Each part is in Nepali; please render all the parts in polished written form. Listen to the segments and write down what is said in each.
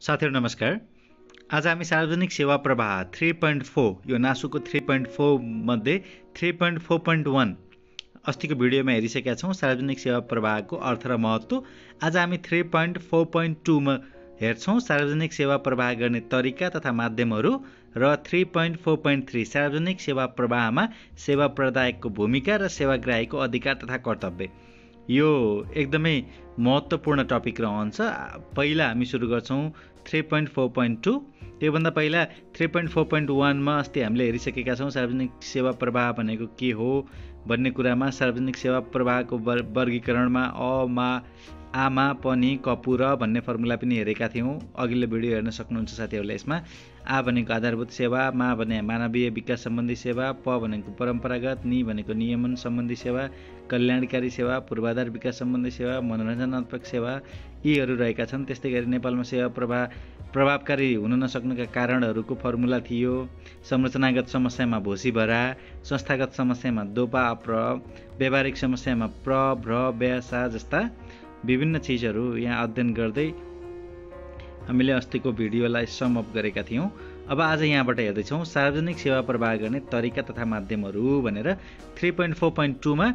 साथीहरु नमस्कार। आज हामी सार्वजनिक सेवा प्रवाह 3.4 यो नासुको 3.4 मध्ये 3.4.1 अस्तिको भिडियोमा हेरिसकेका छौं सार्वजनिक सेवा प्रवाहको अर्थ र महत्व। आज हामी 3.4.2 मा हेर्छौं सार्वजनिक सेवा प्रवाह गर्ने तरिका तथा माध्यमहरू र 3.4.3 सार्वजनिक सेवा प्रवाहमा सेवा प्रदायकको भूमिका र सेवाग्राहीको अधिकार तथा कर्तव्य। यो एकदमै महत्त्वपूर्ण टपिक रहन्छ। पहिला हामी सुरु गर्छौं 3.4.2। त्योभन्दा पहिला 3.4.1 मा अस्ति हामीले हेरिसकेका छौं सार्वजनिक सेवा प्रवाह भनेको के हो भन्ने कुरामा। सार्वजनिक सेवा प्रवाहको वर्गीकरणमा मा आमा पनि कपुर भन्ने फर्मुला पनि हेरेका थियौं। अघिल्लो भिडियो हेर्न सक्नुहुन्छ साथीहरुले। यसमा आ भनेको आधारभूत सेवा, मा भने मानवीय विकास सम्बन्धी सेवा, प भनेको परम्परागत, नि भनेको नियमन सम्बन्धी सेवा, कल्याणकारी सेवा, पूर्वाधार विकास सम्बन्धी सेवा, मनोरञ्जनात्मक सेवा यीहरू रहेका छन्। त्यस्तै गरी नेपालमा सेवा प्रवाह प्रभावकारी हुन नसक्नुका कारणहरूको फर्मुला थियो। संरचनागत समस्यामा भोसी भरा, संस्थागत समस्यामा दोपा अप्र, व्यावहारिक समस्यामा प्र भ्र व्यासा जस्ता विभिन्न चीजहरू यहाँ अध्ययन गर्दै हामीले अस्तिको भिडियोलाई सम अप गरेका थियौं। अब आज यहाँबाट हेर्दैछौं सार्वजनिक सेवा प्रवाह गर्ने तरिका तथा माध्यमहरू भनेर 3.4.2 मा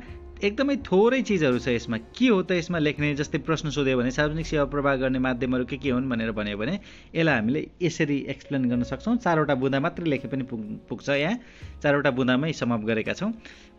एकदमै थोरै चीजहरू छ। यसमा के हो त यसमा लेख्ने? जस्तै प्रश्न सोध्यो भने सार्वजनिक सेवा प्रवाह गर्ने माध्यमहरू के हुन् भनेर भन्यो भने यसलाई हामीले यसरी एक्सप्लेन गर्न सक्छौं। चारवटा बुँदा मात्र लेखे पनि पुग्छ। यहाँ चारवटा बुँदामै सम अप गरेका छौं।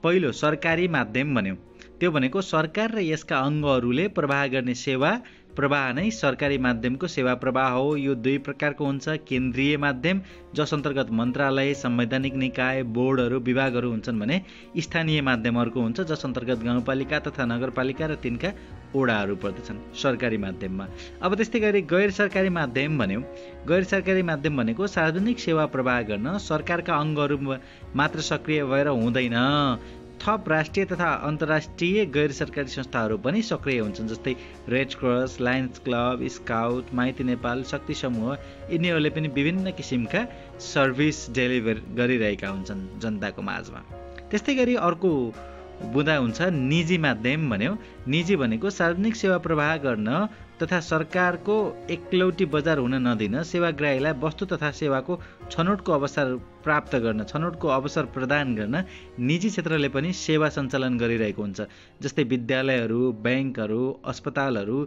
पहिलो सरकारी माध्यम भन्यो। त्यो भनेको सरकार र यसका अङ्गहरूले प्रवाह गर्ने सेवा प्रवाह नै सरकारी माध्यमको सेवा प्रवाह हो। यो दुई प्रकारको हुन्छ। केन्द्रीय माध्यम जस अन्तर्गत मन्त्रालय, संवैधानिक निकाय, बोर्डहरू, विभागहरू हुन्छन् भने स्थानीय माध्यमहरूको हुन्छ जस अन्तर्गत गाउँपालिका तथा नगरपालिका र तिनका ओडाहरू पर्दछन् सरकारी माध्यममा। अब त्यस्तै गरी गैर सरकारी माध्यम भन्यो। गैर सरकारी माध्यम भनेको सार्वजनिक सेवा प्रवाह गर्न सरकारका अङ्गहरू मात्र सक्रिय भएर हुँदैन, थप राष्ट्रिय तथा अन्तर्राष्ट्रिय गैर सरकारी संस्थाहरू पनि सक्रिय हुन्छन्। जस्तै red cross, lions club, scout, Maiti Nepal, शक्ति समूह यिनीहरूले पनि विभिन्न किसिमका सर्भिस डेलिभर गरिरहेका हुन्छन् जनताको माझमा। त्यस्तै गरी अर्को बुँदा हुन्छ निजी माध्यम भन्यो। निजी भनेको सार्वजनिक सेवा प्रवाह गर्न तथा सरकारको एकलौटी बजार हुन नदिन सेवाग्राहीलाई वस्तु तथा सेवाको छनौटको अवसर प्राप्त गर्न, छनौटको अवसर प्रदान गर्न निजी क्षेत्रले पनि सेवा सञ्चालन गरिरहेको हुन्छ। जस्तै विद्यालयहरू, ब्याङ्कहरू, अस्पतालहरू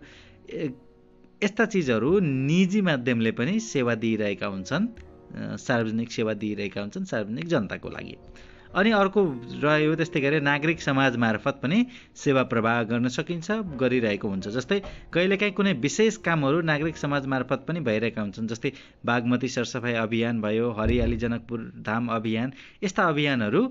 यस्ता चिजहरू निजी माध्यमले पनि सेवा दिइरहेका हुन्छन्, सार्वजनिक सेवा दिइरहेका हुन्छन् सार्वजनिक जनताको लागि। अनि अर्को रह्यो त्यस्तै गरी नागरिक समाज मार्फत पनि सेवा प्रवाह गर्न सकिन्छ, गरिरहेको हुन्छ। जस्तै कहिलेकाहीँ कुनै विशेष कामहरू नागरिक समाज मार्फत पनि भइरहेका हुन्छन्। जस्तै बागमती सरसफाई अभियान भयो, हरियाली जनकपुर धाम अभियान, यस्ता अभियानहरू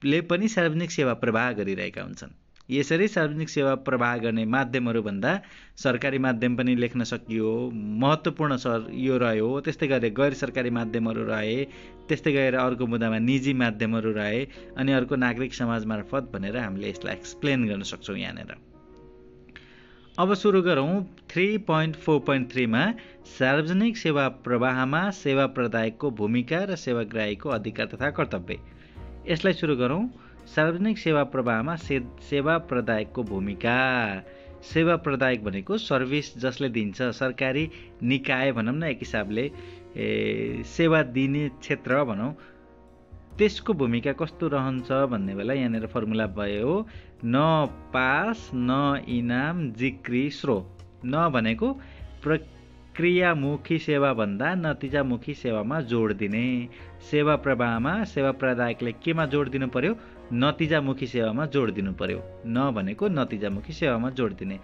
ले पनि सार्वजनिक सेवा प्रवाह गरिरहेका हुन्छन्। यसरी सार्वजनिक सेवा प्रवाह गर्ने माध्यमहरू भन्दा सरकारी माध्यम पनि लेख्न सकियो, महत्त्वपूर्ण यो रह्यो। त्यस्तै गरी गैर सरकारी माध्यमहरू रहे, त्यस्तै गएर अर्को मुद्दामा निजी माध्यमहरू रहे, अनि अर्को नागरिक समाज मार्फत भनेर हामीले यसलाई एक्सप्लेन गर्न सक्छौं यहाँनिर। अब सुरु गरौं 3.4.3 मा सार्वजनिक सेवा प्रवाहमा सेवा प्रदायकको भूमिका र सेवाग्राहीको अधिकार तथा कर्तव्य। यसलाई सुरु गरौं। सार्वजनिक सेवा प्रवाहमा सेवा प्रदायकको भूमिका। सेवा प्रदायक भनेको सर्भिस जसले दिन्छ, सरकारी निकाय भनौँ न, एक हिसाबले सेवा दिने क्षेत्र भनौँ, त्यसको भूमिका कस्तो रहन्छ भन्ने बेला यहाँनिर फर्मुला भयो न पास न इनाम जिक्री स्रोत। न भनेको प्रक्रियामुखी सेवा भन्दा नतिजामुखी सेवामा जोड दिने। सेवा प्रवाहमा सेवा प्रदायकले केमा जोड दिनु पर्यो? नतिजामुखी सेवामा जोड दिनु पर्यो। न भनेको नतिजामुखी सेवामा जोड दिने।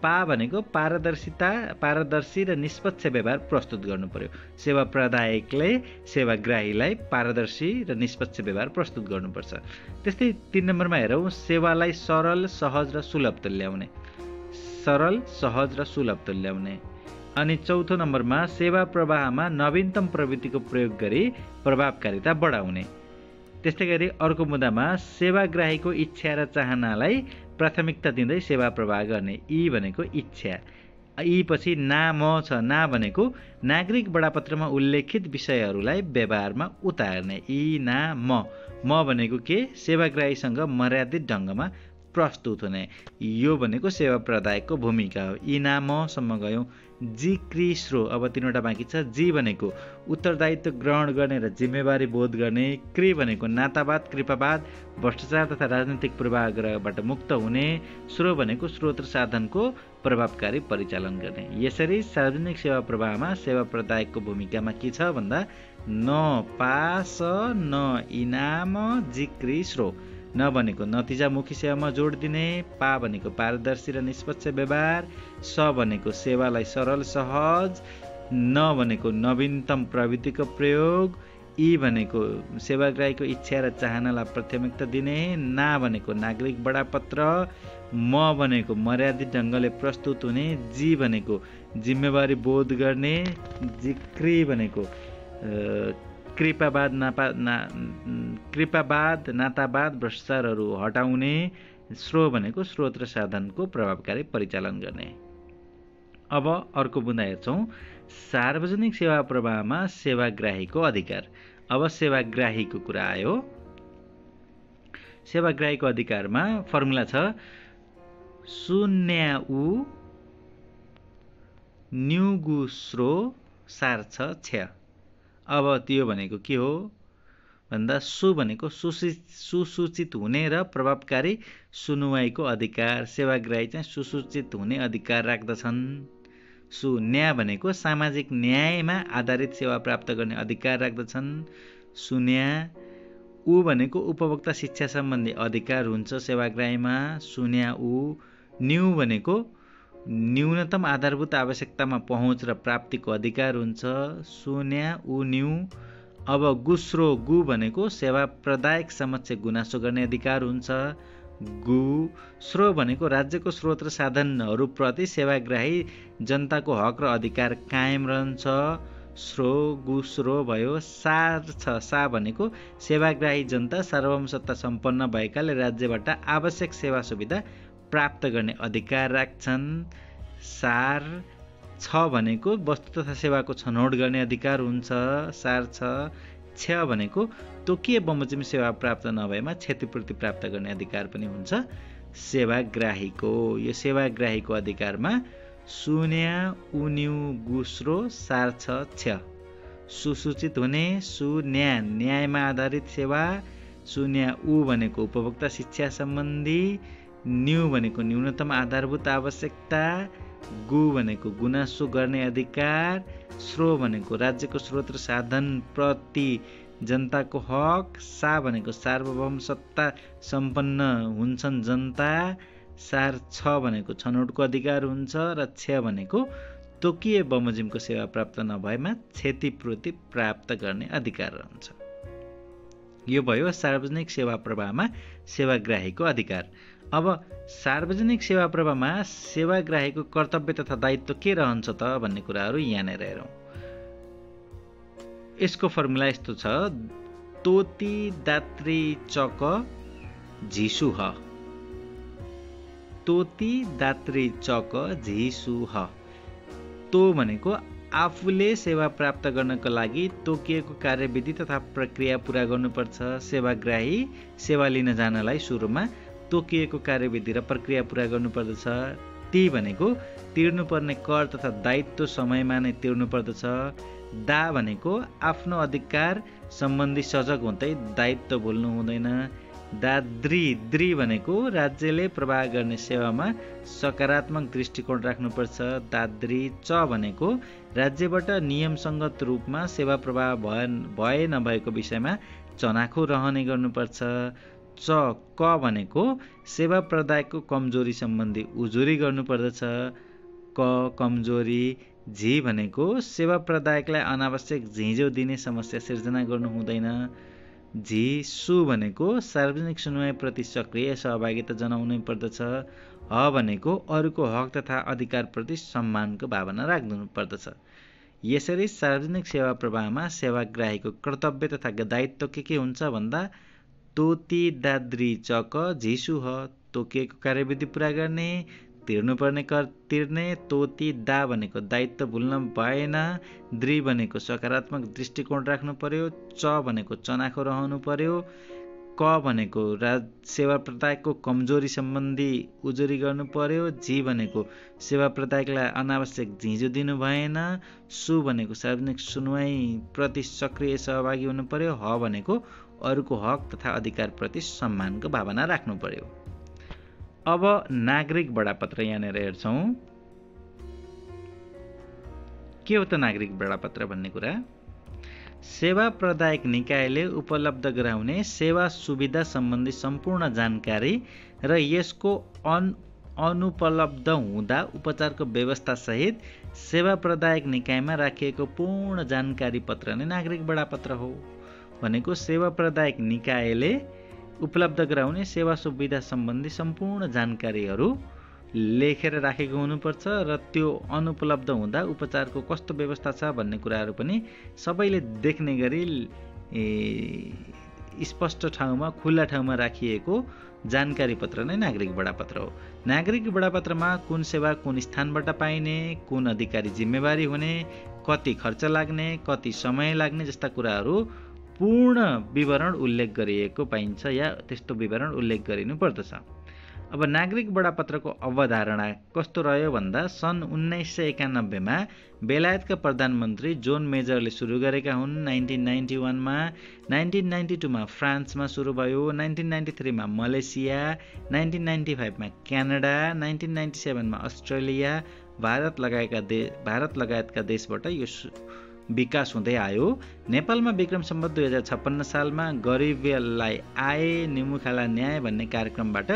पा भनेको पारदर्शी र निष्पक्ष व्यवहार प्रस्तुत गर्नु पर्यो। सेवा प्रदायकले सेवाग्राहीलाई पारदर्शी र निष्पक्ष व्यवहार प्रस्तुत गर्नुपर्छ। त्यस्तै 3 नम्बरमा हेरौँ सेवालाई सरल, सहज र सुलभ तुल्याउने। सरल, सहज र सुलभ तुल्याउने। अनि 4थो नम्बरमा सेवा प्रवाहमा नवीनतम प्रविधिको प्रयोग गरी प्रभावकारिता बढाउने। त्यस्तै गरी अर्को मुद्दामा सेवाग्राहीको इच्छा र चाहनालाई प्राथमिकता दिँदै सेवा प्रवाह गर्ने। ई भनेको इच्छा, ई पछि नाम छ। ना भनेको नागरिक बडापत्रमा उल्लेखित विषयहरूलाई व्यवहारमा उतार्ने। ई ना म भनेको के? सेवाग्राहीसँग मर्यादित ढङ्गमा प्रस्तुत हुने, यो भनेको सेवा प्रदायकको भूमिका हो। यी नामसम्म गयौँ। जी क्री श्रो, अब 3वटा बाँकी छ। जी भनेको उत्तरदायित्व ग्रहण गर्ने र जिम्मेवारी बोध गर्ने, क्री भनेको नातावाद, कृपावाद, भ्रष्टाचार तथा राजनीतिक पूर्वाग्रहबाट मुक्त हुने, श्रो भनेको स्रोत र साधनको प्रभावकारी परिचालन गर्ने। यसरी सार्वजनिक सेवा प्रवाहमा सेवा प्रदायकको भूमिकामा के छ भन्दा न पास न इनाम जिक्री श्रो। न भनेको नतिजामुखी सेवामा जोड दिने, पा भनेको पारदर्शी र निष्पक्ष व्यवहार, स भनेको सेवालाई सरल सहज, न भनेको नवीनतम प्रविधिको प्रयोग, ई भनेको सेवाग्राहीको इच्छा र चाहनालाई प्राथमिकता दिने, ना भनेको नागरिक बडापत्र, म भनेको मर्यादित ढङ्गले प्रस्तुत हुने, जी भनेको जिम्मेवारी बोध गर्ने, जिक्री भनेको कृपावाद, नातावाद, भ्रष्टाचारहरू हटाउने, श्रो भनेको स्रोत र साधनको प्रभावकारी परिचालन गर्ने। अब अर्को बुँदा हेर्छौँ, सार्वजनिक सेवा प्रवाहमा सेवाग्राहीको अधिकार। अब सेवाग्राहीको कुरा आयो। सेवाग्राहीको अधिकारमा फर्मुला छ शून्य उ न्युगु श्रो सार छ छ्या। अब त्यो भनेको के हो भन्दा सु भनेको सुसूचित हुने र प्रभावकारी सुनुवाईको अधिकार। सेवाग्राही चाहिँ सुसूचित हुने अधिकार राख्दछन्। न्याय भनेको सामाजिक न्यायमा आधारित सेवा प्राप्त गर्ने अधिकार राख्दछन्। सुन्या। उ भनेको उपभोक्ता शिक्षा सम्बन्धी अधिकार हुन्छ सेवाग्राहीमा। सुन्या उ। न्यू भनेको न्यूनतम आधारभूत आवश्यकतामा पहुँच र प्राप्तिको अधिकार हुन्छ। सुन्या उ न्यू। अब गुस्रो, गु भनेको सेवा प्रदायक समक्ष गुनासो गर्ने अधिकार हुन्छ। गु। श्रो भनेको राज्यको स्रोत र साधनहरूप्रति सेवाग्राही जनताको हक र अधिकार कायम रहन्छ। श्रो, गुस्रो भयो। सार छ, सा भनेको सेवाग्राही जनता सार्वभौमसत्ता सम्पन्न भएकाले राज्यबाट आवश्यक सेवा सुविधा प्राप्त गर्ने अधिकार राख्छन्। सार छ भनेको वस्तु तथा सेवाको छनौट गर्ने अधिकार हुन्छ। सार छ। छ भनेको तोकिए बमोजिम सेवा प्राप्त नभएमा क्षतिपूर्ति प्राप्त गर्ने अधिकार पनि हुन्छ सेवाग्राहीको। यो सेवाग्राहीको अधिकारमा शून्य उन्यु गुस्रो सार छ छ। सुसूचित हुने। सुन्या न्यायमा आधारित सेवा। शून्य उ भनेको उपभोक्ता शिक्षा सम्बन्धी। न्यू भनेको न्यूनतम आधारभूत आवश्यकता। गु भनेको गुनासो गर्ने अधिकार। श्रो भनेको राज्यको स्रोत र साधन प्रति जनताको हक। सा भनेको सार्वभौम सत्ता सम्पन्न हुन्छन् जनता। सार छ भनेको छनौटको अधिकार हुन्छ र छ भनेको तोकिए बमोजिमको सेवा प्राप्त नभएमा क्षतिपूर्ति प्राप्त गर्ने अधिकार रहन्छ। यो भयो सार्वजनिक सेवा प्रवाहमा सेवाग्राहीको अधिकार। अब सार्वजनिक सेवा प्रवाहमा सेवाग्राहीको कर्तव्य तथा दायित्व के रहन्छ त भन्ने कुराहरू यहाँनिर हेरौँ। यसको फर्मुला यस्तो छ तोती दात्री चक झिसु ह। तोती दात्री चक झिसु ह। तो भनेको आफूले सेवा प्राप्त गर्नको लागि तोकिएको कार्यविधि तथा प्रक्रिया पूरा गर्नुपर्छ। सेवाग्राही सेवा लिन जानलाई सुरुमा तोकिएको कार्यविधि र प्रक्रिया पूरा गर्नुपर्दछ। ती भनेको तिर्नुपर्ने कर तथा दायित्व समयमा नै तिर्नुपर्दछ। दा भनेको आफ्नो अधिकार सम्बन्धी सजग हुँदै दायित्व भुल्नु हुँदैन। द्री भनेको राज्यले प्रवाह गर्ने सेवामा सकारात्मक दृष्टिकोण राख्नुपर्छ। दाद्री। च भनेको राज्यबाट नियमसङ्गत रूपमा सेवा प्रवाह भए नभएको विषयमा चनाखो रहने गर्नुपर्छ। च क भनेको सेवा प्रदायकको कमजोरी सम्बन्धी उजुरी गर्नुपर्दछ। क कमजोरी। झी भनेको सेवा प्रदायकलाई अनावश्यक झिँझो दिने समस्या सिर्जना गर्नु हुँदैन। झी। सु भनेको सार्वजनिक सुनवाईप्रति सक्रिय सहभागिता जनाउनै पर्दछ। ह भनेको अरूको हक तथा अधिकारप्रति सम्मानको भावना राख्नु पर्दछ। यसरी सार्वजनिक सेवा प्रवाहमा सेवाग्राहीको कर्तव्य तथा दायित्व के हुन्छ भन्दा तोती दाद्री चक झिसु ह। तोकिएको कार्यविधि पूरा गर्ने, तिर्नुपर्ने कर तिर्ने। तोती। दा भनेको दायित्व भुल्न भएन। द्री भनेको सकारात्मक दृष्टिकोण राख्नु पर्यो। च भनेको चनाखो रहनु पर्यो। क भनेको सेवा प्रदायकको कमजोरी सम्बन्धी उजुरी गर्नु पर्यो। जी भनेको सेवा प्रदायकलाई अनावश्यक झिँजो दिनु भएन। सु भनेको सार्वजनिक सुनवाई प्रति सक्रिय सहभागी हुनु पर्यो। ह भनेको अरूको हक तथा अधिकारप्रति सम्मानको भावना राख्नु पर्यो। अब नागरिक बडापत्र यहाँनिर हेर्छौँ। के हो त नागरिक बडापत्र भन्ने कुरा? सेवा प्रदायक निकायले उपलब्ध गराउने सेवा सुविधा सम्बन्धी सम्पूर्ण जानकारी र यसको अनुपलब्ध हुँदा उपचारको व्यवस्था सहित सेवा प्रदायक निकायमा राखिएको पूर्ण जानकारी पत्र नै नागरिक बडापत्र हो। भनेको सेवा प्रदायक निकायले उपलब्ध गराउने सेवा सुविधा सम्बन्धी सम्पूर्ण जानकारीहरू लेखेर राखेको हुनुपर्छ र त्यो अनुपलब्ध हुँदा उपचारको कस्तो व्यवस्था छ भन्ने कुराहरू पनि सबैले देख्ने गरी स्पष्ट ठाउँमा खुल्ला ठाउँमा राखिएको जानकारी पत्र नै नागरिक बडापत्र हो। नागरिक बडापत्रमा कुन सेवा कुन स्थानबाट पाइने, कुन अधिकारी जिम्मेवारी हुने, कति खर्च लाग्ने, कति समय लाग्ने जस्ता कुराहरू पूर्ण विवरण उल्लेख गरिएको पाइन्छ या त्यस्तो विवरण उल्लेख गरिनु पर्दछ। अब नागरिक बडापत्रको अवधारणा कस्तो रह्यो भन्दा सन् 1991 मा बेलायतका प्रधानमन्त्री जोन मेजरले सुरु गरेका हुन्। 1991 मा 1992 मा फ्रान्समा सुरु भयो। 1993 मा मलेसिया, 1995 मा क्यानाडा, 1997 मा अस्ट्रेलिया, भारत लगायतका देशबाट यो विकास हुँदै आयो। नेपालमा विक्रम सम्वत 2056 सालमा गरिबलाई आय निमुखालाई न्याय भन्ने कार्यक्रमबाट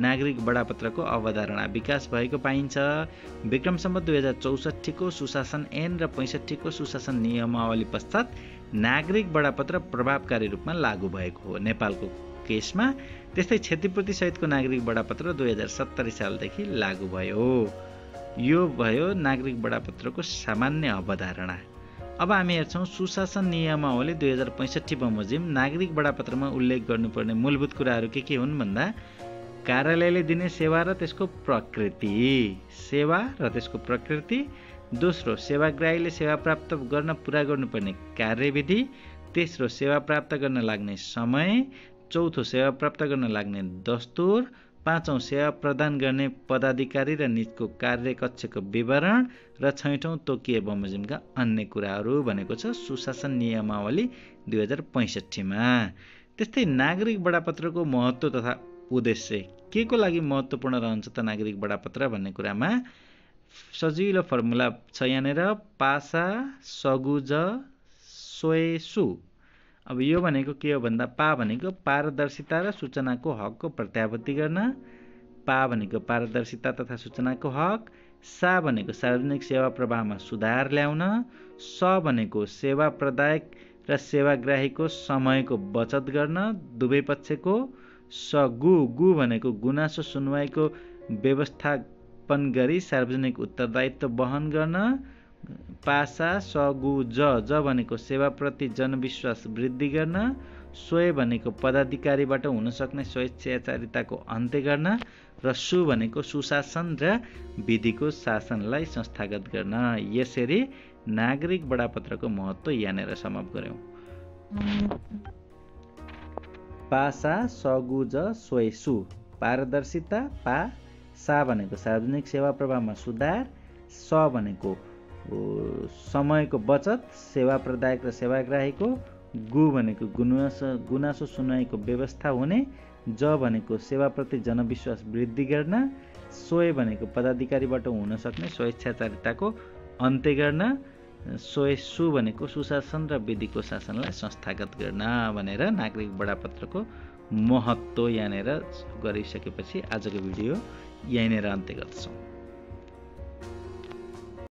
नागरिक बडापत्रको अवधारणा विकास भएको पाइन्छ। विक्रम सम्वत 2064 को सुशासन ऐन र 65 को सुशासन नियमावली पश्चात नागरिक बडापत्र प्रभावकारी रूपमा लागू भएको हो नेपालको केसमा। त्यस्तै क्षतिपूर्ति सहितको नागरिक बडापत्र 2070 सालदेखि लागू भयो। यो भयो नागरिक बडापत्रको सामान्य अवधारणा। अब हामी हेर्छौँ सुशासन नियमावली 2065 बमोजिम नागरिक बडापत्रमा उल्लेख गर्नुपर्ने मूलभूत कुराहरू के हुन् भन्दा कार्यालयले दिने सेवा र त्यसको प्रकृति, दोस्रो सेवाग्राहीले सेवा प्राप्त गर्न पुरा गर्नुपर्ने कार्यविधि, तेस्रो सेवा प्राप्त गर्न लाग्ने समय, चौथो सेवा प्राप्त गर्न लाग्ने दस्तुर, पाँचौं सेवा प्रदान गर्ने पदाधिकारी र निजको कार्यकक्षको विवरण र छैठौं तोकिए बमोजिमका अन्य कुराहरू भनेको छ सुशासन नियमावली 2065 मा। त्यस्तै नागरिक बडापत्रको महत्त्व तथा उद्देश्य के को लागि महत्त्वपूर्ण रहन्छ त नागरिक बडापत्र भन्ने कुरामा सजिलो फर्मुला छ यहाँनिर पासा सगुज सोए सु। अब यो भनेको के हो भन्दा पा भनेको पारदर्शिता र सूचनाको हकको प्रत्याभूति गर्न, पा भनेको पारदर्शिता तथा सूचनाको हक, सा भनेको सार्वजनिक सेवा प्रवाहमा सुधार ल्याउन, स भनेको सेवा प्रदायक र सेवाग्राहीको समयको बचत गर्न दुवै पक्षको, गु भनेको गुनासो सुनवाईको व्यवस्थापन गरी सार्वजनिक उत्तरदायित्व वहन गर्न, पासा सगु ज भनेको सेवाप्रति जनविश्वास वृद्धि गर्न, सोए भनेको पदाधिकारीबाट हुन सक्ने स्वेच्छाचारिताको अन्त्य गर्न र सु भनेको सुशासन र विधिको शासनलाई संस्थागत गर्न। यसरी नागरिक बडापत्रको महत्त्व यहाँनिर समाप्त गर्यौं। पासा सगु ज सोए सु पारदर्शिता, पा सा भनेको सार्वजनिक सेवा प्रवाहमा सुधार, स भनेको समयको बचत सेवा प्रदायक र सेवाग्राहीको, गु भनेको गुनासो सुनवाईको व्यवस्था हुने, ज भनेको सेवाप्रति जनविश्वास वृद्धि गर्न, सोए भनेको पदाधिकारीबाट हुन सक्ने स्वेच्छाचारिताको अन्त्य गर्न, सोए सु भनेको सुशासन र विधिको शासनलाई संस्थागत गर्न भनेर नागरिक बडापत्रको महत्त्व यहाँनिर गरिसकेपछि आजको भिडियो यहीँनिर अन्त्य गर्दछौँ।